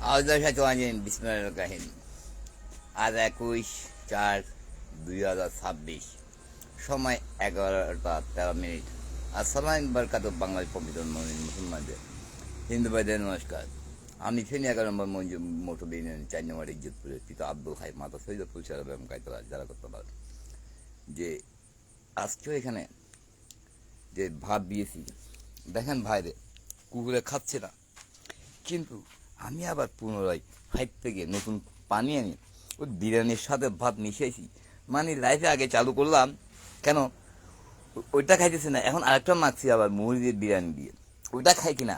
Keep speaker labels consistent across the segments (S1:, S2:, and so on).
S1: কাহিনী আজ 21/4/2026, সময় 11:13। আসসালাম বরকাত বাংলার পবিত্র মুসলমানদের, হিন্দু ভাইদের নমস্কার। আমি ফেনী 11 নম্বর মোটর ইউনিয়ন 4 নম্বর ইজ্জতপুরের পিতা আব্দুল হাই, মাতা সৈয়দপুর এবং কায়তলা যারা করতে পারে যে আজকেও এখানে যে ভাত দিয়েছি, দেখেন ভাইরে কুকুরে খাচ্ছে না, কিন্তু আমি আবার পুনরায় ফাইভ থেকে নতুন পানি আনি ওই বিরিয়ানির সাথে ভাত মিশিয়েছি। মানে লাইফে আগে চালু করলাম কেন ওইটা খাইতেছে না, এখন আরেকটা মাখছি আবার মুরগির বিরিয়ানি দিয়ে, ওইটা খাই কিনা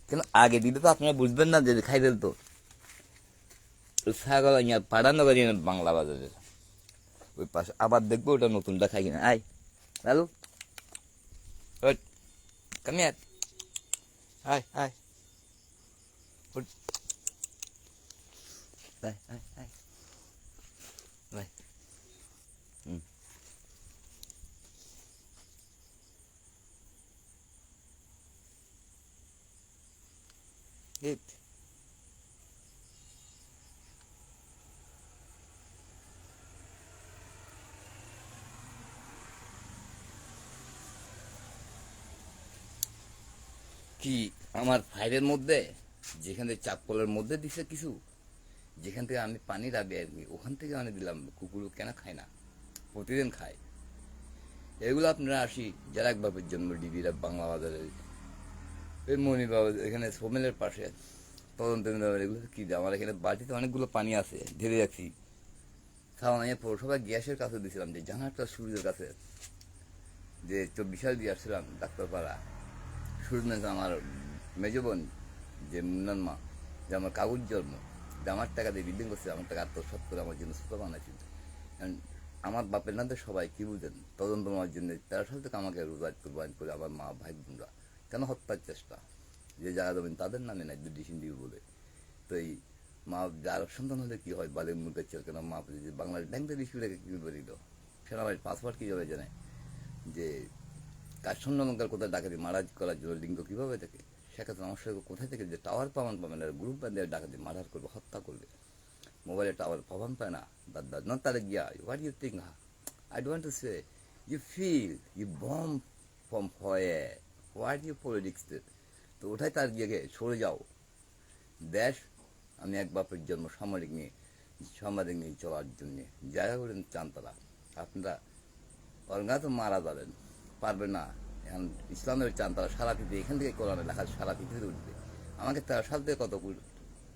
S1: কেন আগে দিতে তো আপনারা বুঝবেন না যে খাইবেন তো ছাগল পাঠানো করি বাংলা বাজারে ওই পাশে, আবার দেখবো ওটা নতুনটা খাই কিনা। আয় লালু, কামিয়ার আয় আয় Đây, đây, đây. Đây. Ừ. Hít. কি আমার ফাইলের মধ্যে যেখানে চাপ কলের মধ্যে দিছে কিছু, যেখান থেকে আমি পানি রাখি আর কি, ওখান থেকে আমি দিলাম। কুকুর কেন খায় না, প্রতিদিন খায়। এগুলো আপনারা আসি যারা এক বাপের জন্ম ডিবিরা বাংলা বাজারে ওই মণিবাবু এখানে সোমেলের পাশে তদন্ত এগুলো কি আমার এখানে বাড়িতে অনেকগুলো পানি আছে ঢেলে রাখছি। খাওয়া আমি পৌরসভা গ্যাসের কাছে দিয়েছিলাম, যে জানারটা সূর্যের কাছে যে 24 সাল দিয়ে আসছিলাম ডাক্তারপাড়া। সূর্য আমার মেজ বোন যে মুন্নান মা, যে আমার কাগজ জন্ম, যে আমার টাকা দিয়ে বিল্ডিং করছে, আমার টাকা আত্মসাৎ করে আমার জন্য ছোটো বানাইছিল। আমার বাপের নামে সবাই কি বুঝেন তদন্ত নেওয়ার জন্য 13 সাল থেকে আমাকে রোজগার কোরবান করে আমার মা ভাই বোনরা কেন হত্যার চেষ্টা, যে যারা দেবেন তাদের নামে নাই ডিসিশন দিব বলে। তো এই মা যার সন্তান হলে কি হয় বালের মুখে চল কেন মা যে বাংলাদেশ ব্যাংক থেকে স্কুলে কি করে দিল, সেনাবাহিনীর পাসওয়ার্ড কীভাবে জানে, যে কার সন্ন্যালঙ্কার কোথায় ডাকাতি মারাজ করার জন্য লিঙ্গ কীভাবে থাকে, সেক্ষেত্রে আমার সঙ্গে কোথায় থেকে যে টাওয়ার পাওয়ান পাবেন না, গ্রুপ বান্ধে ডাকাতি মার্ডার করবে, হত্যা করবে, মোবাইলে টাওয়ার পাওয়ান পায় না, that does not তাহলে গিয়া what do you think? I don't want to say you feel you bomb from where, what you politics did, তো ওঠাই তার গিয়ে সরে যাও দেশ। আমি এক বাপের জন্ম সামরিক নিয়ে চলার জন্যে জায়গা করেন চান তারা, আপনারা অরঙ্গা তো মারা যাবেন পারবে না। এখন ইসলামের চান তারা সারা পৃথিবী, এখান থেকে কোরআনে লেখা সারা পৃথিবীতে উঠবে। আমাকে তার সাল থেকে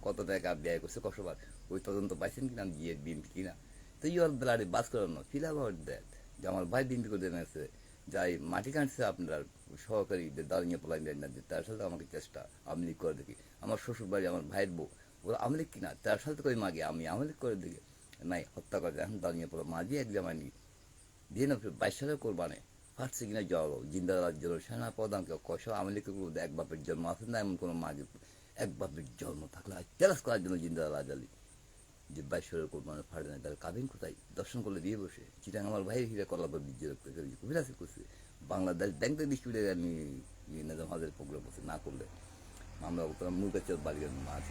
S1: কত টাকা ব্যয় করছে কষ্টবার, ওই তদন্ত পাইছেন কিনা গিয়ে বিএনপি কিনা, তো ইউর ব্লাডে বাস করানো ফিল অ্যাবাউট দ্যাট, যে আমার ভাই বিএনপি করে এনেছে, যাই মাটি কাটছে আপনার সহকারী দাঁড়িয়ে পলাই দেন না, তার সাথে আমাকে চেষ্টা আওয়ামী লীগ করে দেখি। আমার শ্বশুর বাড়ি আমার ভাইয়ের বউ ওরা আওয়ামী লীগ কিনা, তার সাথে করে মাগে আমি আওয়ামী লীগ করে দেখি নাই, হত্যা করে এখন দাঁড়িয়ে পড়ো মাঝি এক জামানি দিয়ে না 22 সালে কোরবানে ফাটছে কিনা জল জিন্দার জন্য সেনা প্রধানকে কষ আওয়ামী লীগকে এক বাপের জন্ম আছে না, এমন কোনো মাঝে এক বাপের জন্ম থাকলে চ্যালেঞ্জ করার জন্য জিন্দা রাজালি যে 22 সালের কোরবানে ফাটে না, তার কাবিন কোথায় দর্শন করলে দিয়ে বসে চিটাং আমার ভাই হিরে কলাপ বিজয় অভিলাষী করছে। বাংলাদেশ ব্যাংক থেকে ডিস্ট্রিবিউটে আমি নিজাম হাজার প্রোগ্রাম করছে না করলে আমরা মুরগাচর বাড়ি মাছ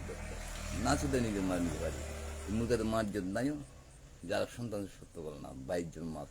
S1: না শুধু নিজের মার নিজের বাড়ি মুরগাতে মার জন্য নাইও, যারা সন্তান সত্য বলে না 22 জন মাছ